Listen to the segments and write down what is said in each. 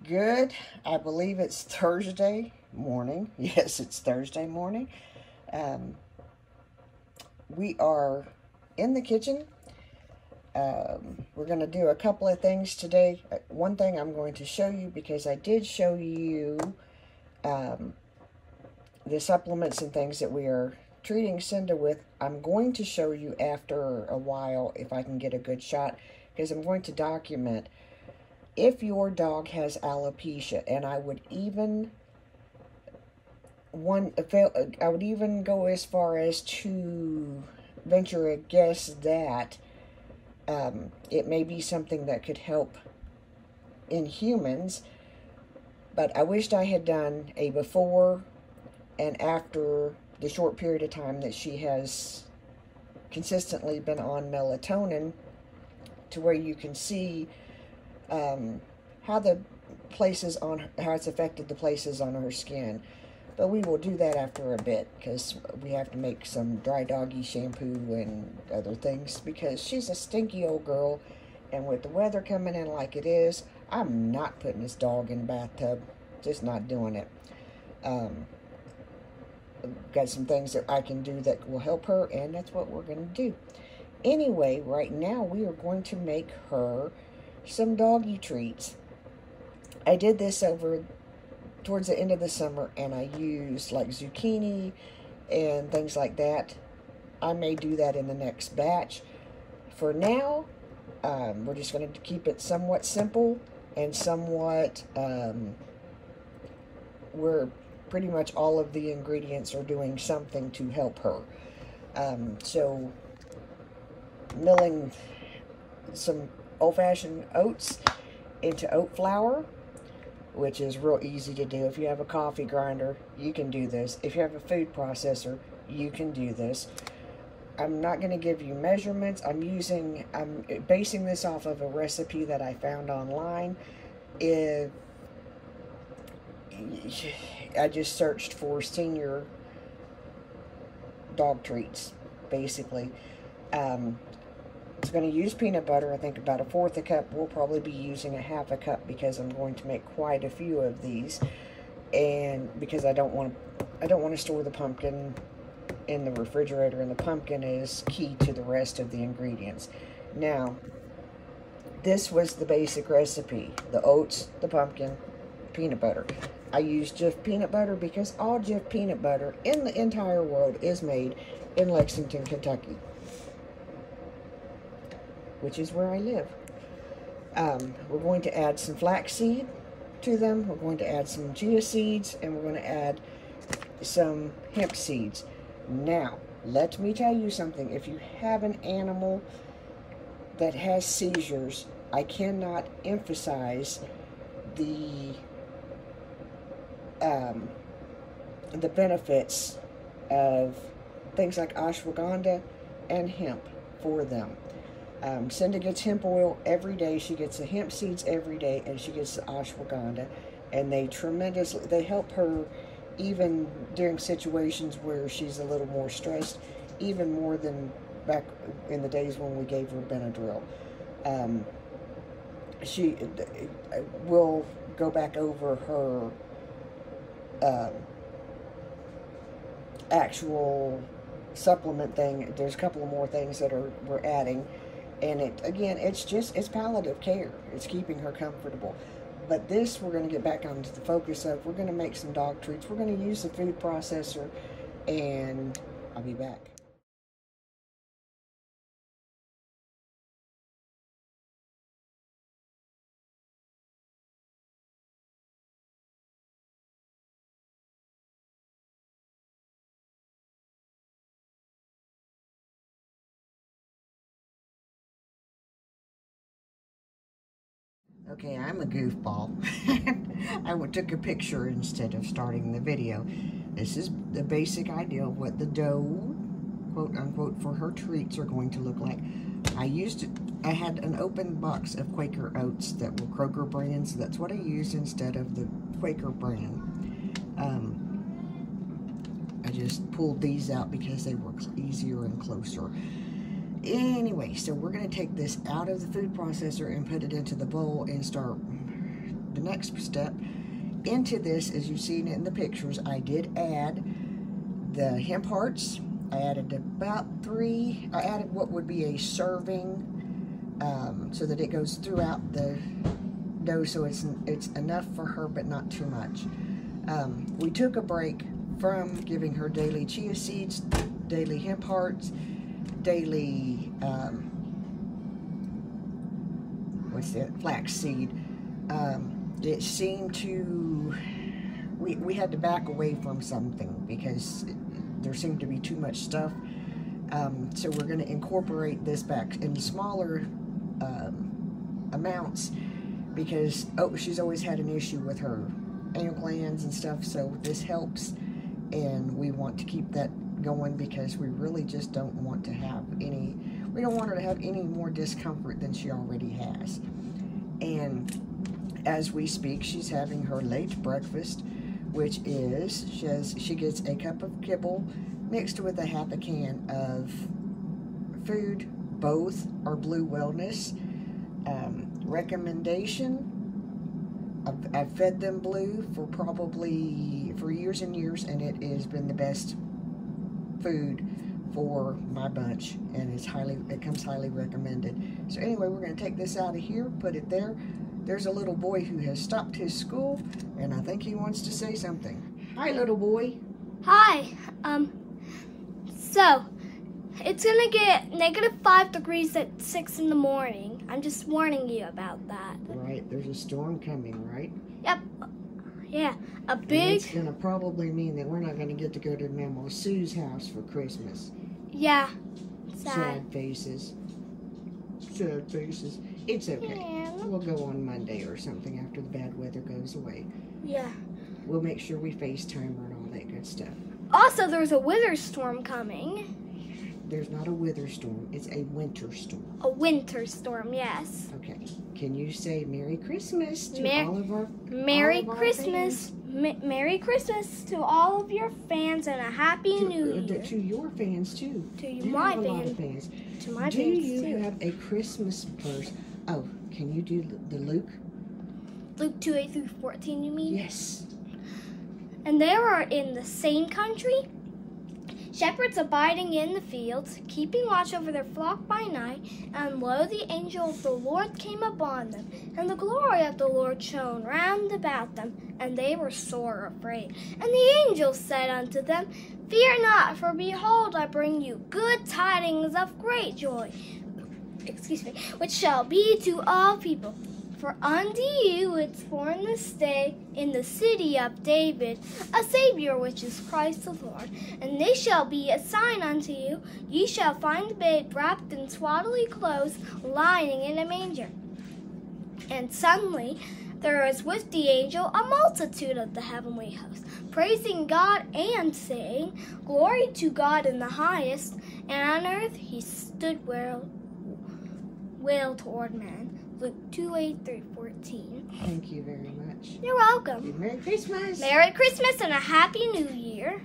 Good. I believe it's Thursday morning. Yes, it's Thursday morning. Um, we are in the kitchen. We're going to do a couple of things today. One thing I'm going to show you, because I did show you the supplements and things that we are treating Cinda with. I'm going to show you after a while if I can get a good shot, because I'm going to document if your dog has alopecia. And I would even go as far as to venture a guess that it may be something that could help in humans. But I wished I had done a before and after the short period of time that she has consistently been on melatonin, to where you can see how it's affected the places on her skin. But we will do that after a bit, because we have to make some dry doggy shampoo and other things, because she's a stinky old girl, and with the weather coming in like it is, I'm not putting this dog in the bathtub. Just not doing it. Got some things that I can do that will help her, and that's what we're going to do. Anyway, right now we are going to make her some doggy treats. I did this over towards the end of the summer, and I used like zucchini and things like that. I may do that in the next batch. For now, we're just going to keep it somewhat simple and somewhat where pretty much all of the ingredients are doing something to help her. So milling some old-fashioned oats into oat flour, which is real easy to do. If you have a coffee grinder, you can do this. If you have a food processor, you can do this. I'm not going to give you measurements. I'm basing this off of a recipe that I found online. I just searched for senior dog treats, basically. It's going to use peanut butter. I think about 1/4 a cup. We'll probably be using 1/2 a cup, because I'm going to make quite a few of these, and because I don't want to store the pumpkin in the refrigerator, and the pumpkin is key to the rest of the ingredients. Now, this was the basic recipe: the oats, the pumpkin, peanut butter. I use Jif peanut butter because all Jif peanut butter in the entire world is made in Lexington, Kentucky, which is where I live. We're going to add some flaxseed to them. We're going to add some chia seeds, and we're going to add some hemp seeds. Now, let me tell you something. If you have an animal that has seizures, I cannot emphasize the benefits of things like ashwagandha and hemp for them. Cinda gets hemp oil every day. She gets the hemp seeds every day, and she gets the ashwagandha, and they help her even during situations where she's a little more stressed, even more than back in the days when we gave her Benadryl. She will go back over her actual supplement thing. There's a couple of more things that we're adding, and it's palliative care. It's keeping her comfortable. But this, we're going to get back onto the focus of, we're going to make some dog treats. We're going to use the food processor, and I'll be back. Okay, I'm a goofball. I took a picture instead of starting the video. This is the basic idea of what the dough, quote unquote, for her treats are going to look like. I had an open box of Quaker oats that were Kroger brand, so that's what I used instead of the Quaker brand. I just pulled these out because they were easier and closer. Anyway, so we're going to take this out of the food processor and put it into the bowl and start the next step. Into this, as you've seen in the pictures, I did add the hemp hearts. I added about 3. I added what would be a serving, so that it goes throughout the dough, so it's enough for her, but not too much. We took a break from giving her daily chia seeds, daily hemp hearts, daily flax seed. It seemed to, we had to back away from something because there seemed to be too much stuff. So we're going to incorporate this back in smaller amounts, because she's always had an issue with her anal glands and stuff, so this helps, and we want to keep that going because we really just don't want to have any, we don't want her to have any more discomfort than she already has. And as we speak, she's having her late breakfast, which is, she gets a cup of kibble mixed with a half a can of food. Both are Blue Wellness. Recommendation, I've fed them Blue for years and years, and it has been the best food for my bunch, and it comes highly recommended. So anyway, we're going to take this out of here, put it there. There's a little boy who has stopped his school, and I think he wants to say something. Hi, little boy. Hi. So it's gonna get -5 degrees at 6 in the morning. I'm just warning you about that. Right, there's a storm coming, right? Yep. Yeah, a big... And it's gonna probably mean that we're not gonna get to go to Mama Sue's house for Christmas. Yeah. Sad faces. Sad faces. It's okay. Yeah. We'll go on Monday or something after the bad weather goes away. Yeah. We'll make sure we FaceTime her and all that good stuff. Also, there's a wither storm coming. There's not a wither storm. It's a winter storm. A winter storm, yes. Okay. Can you say Merry Christmas to all of our Merry Christmas? Merry Christmas to all of your fans, and a Happy New Year. To your fans, too. To my fans. A lot of fans. To my do fans, you too. have a Christmas verse? Oh, can you do the Luke? Luke 2:8-14, you mean? Yes. And they were in the same country, shepherds abiding in the fields, keeping watch over their flock by night, and lo, the angel of the Lord came upon them, and the glory of the Lord shone round about them, and they were sore afraid. And the angel said unto them, Fear not, for behold, I bring you good tidings of great joy, which shall be to all people. For unto you is born this day in the city of David a Savior, which is Christ the Lord. And this shall be a sign unto you. Ye shall find the babe wrapped in swaddling clothes, lying in a manger. And suddenly there was with the angel a multitude of the heavenly host, praising God and saying, Glory to God in the highest, and on earth he stood well toward man. Luke 2:8-14. Thank you very much. You're welcome. Merry Christmas. Merry Christmas and a Happy New Year.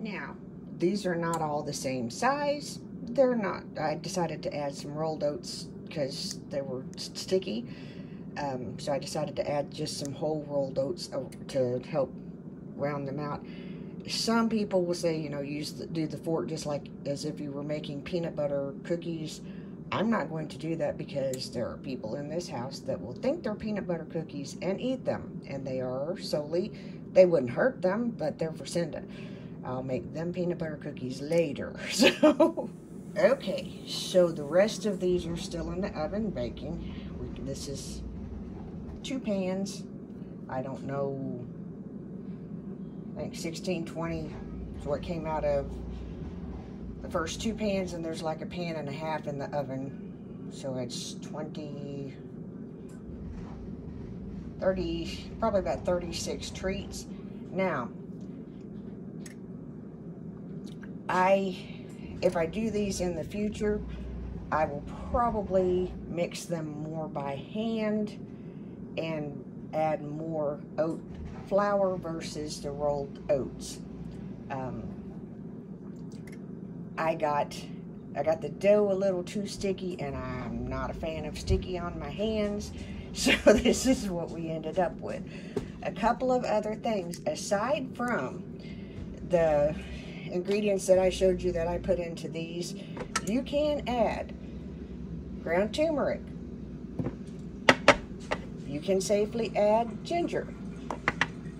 Now, these are not all the same size. They're not. I decided to add some rolled oats because they were sticky. So I decided to add just some whole rolled oats to help round them out. Some people will say, you know, do the fork just like as if you were making peanut butter cookies. I'm not going to do that because there are people in this house that will think they're peanut butter cookies and eat them. And they are solely, they wouldn't hurt them, but they're for Cinda. I'll make them peanut butter cookies later. So, okay. So the rest of these are still in the oven baking. This is 2 pans. I don't know, I think 16, 20 is what came out of the first 2 pans, and there's like a pan and a half in the oven, so it's 20, 30, probably about 36 treats. Now, if I do these in the future, I will probably mix them more by hand and add more oat flour versus the rolled oats. I got the dough a little too sticky, and I'm not a fan of sticky on my hands. So this is what we ended up with. A couple of other things, aside from the ingredients that I showed you that I put into these, you can add ground turmeric. You can safely add ginger.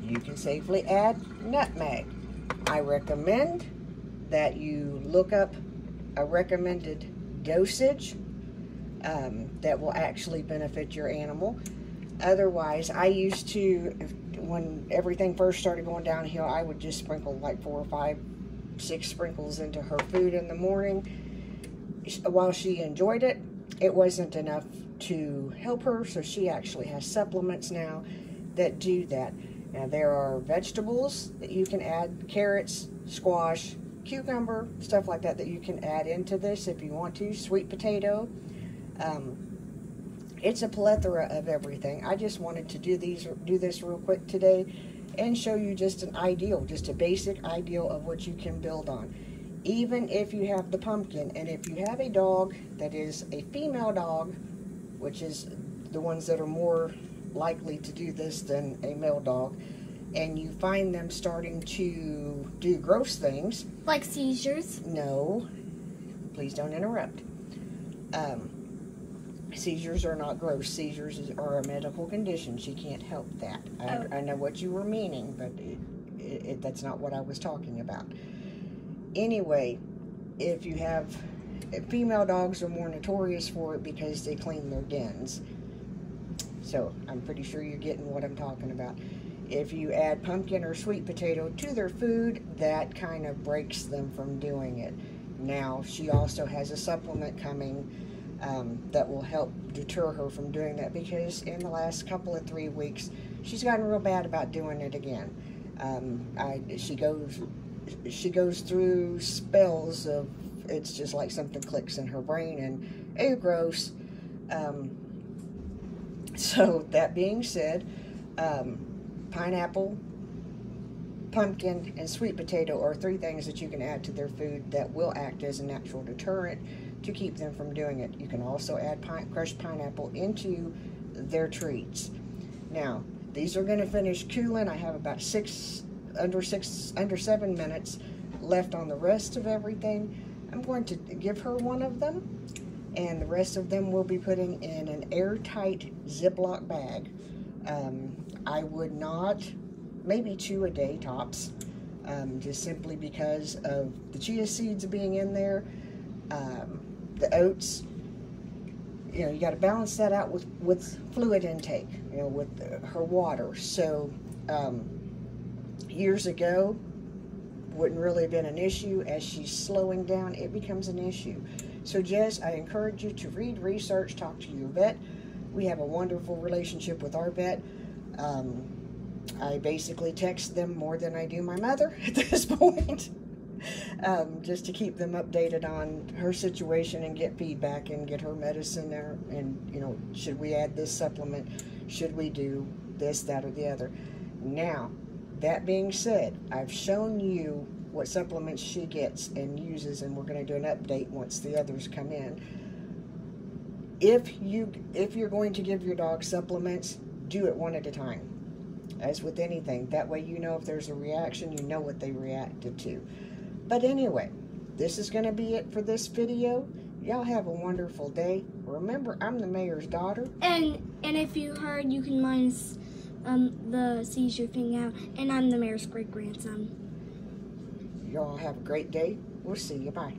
You can safely add nutmeg. I recommend that you look up a recommended dosage that will actually benefit your animal. Otherwise, I used to, when everything first started going downhill, I would just sprinkle like 4 or 5, 6 sprinkles into her food in the morning. While she enjoyed it, it wasn't enough to help her, so she actually has supplements now that do that. Now, there are vegetables that you can add, carrots, squash, cucumber, stuff like that you can add into this if you want to, sweet potato. It's a plethora of everything. I just wanted to do this real quick today and show you just a basic ideal of what you can build on. Even if you have the pumpkin, and if you have a dog that is a female dog, which is the ones that are more likely to do this than a male dog, and you find them starting to do gross things. Like seizures? No, please don't interrupt. Seizures are not gross. Seizures are a medical condition. She can't help that. I know what you were meaning, but that's not what I was talking about. Anyway, if you have female dogs are more notorious for it because they clean their dens. So I'm pretty sure you're getting what I'm talking about. If you add pumpkin or sweet potato to their food, that kind of breaks them from doing it. Now, she also has a supplement coming that will help deter her from doing that, because in the last couple of 3 weeks, she's gotten real bad about doing it again. She goes through spells of, it's just like something clicks in her brain, and ew, gross. So that being said, pineapple, pumpkin, and sweet potato are 3 things that you can add to their food that will act as a natural deterrent to keep them from doing it. You can also add crushed pineapple into their treats. Now, these are going to finish cooling. I have about under 7 minutes left on the rest of everything. I'm going to give her one of them, and the rest of them we'll be putting in an airtight Ziploc bag. I would not, maybe 2 a day tops, just simply because of the chia seeds being in there, the oats. You know, you got to balance that out with fluid intake, you know, with her water. So years ago, wouldn't really have been an issue. As she's slowing down, it becomes an issue. So Jess, I encourage you to read, research, talk to your vet. We have a wonderful relationship with our vet. I basically text them more than I do my mother at this point, just to keep them updated on her situation and get feedback and get her medicine there. And, you know, should we add this supplement? Should we do this, that, or the other? Now, that being said, I've shown you what supplements she gets and uses, and we're going to do an update once the others come in. If you're going to give your dog supplements, do it one at a time, as with anything. That way you know if there's a reaction, you know what they reacted to. But anyway, this is going to be it for this video. Y'all have a wonderful day. Remember, I'm the mayor's daughter. And if you heard, you can minus the seizure thing out. And I'm the mayor's great-grandson. Y'all have a great day. We'll see you. Bye.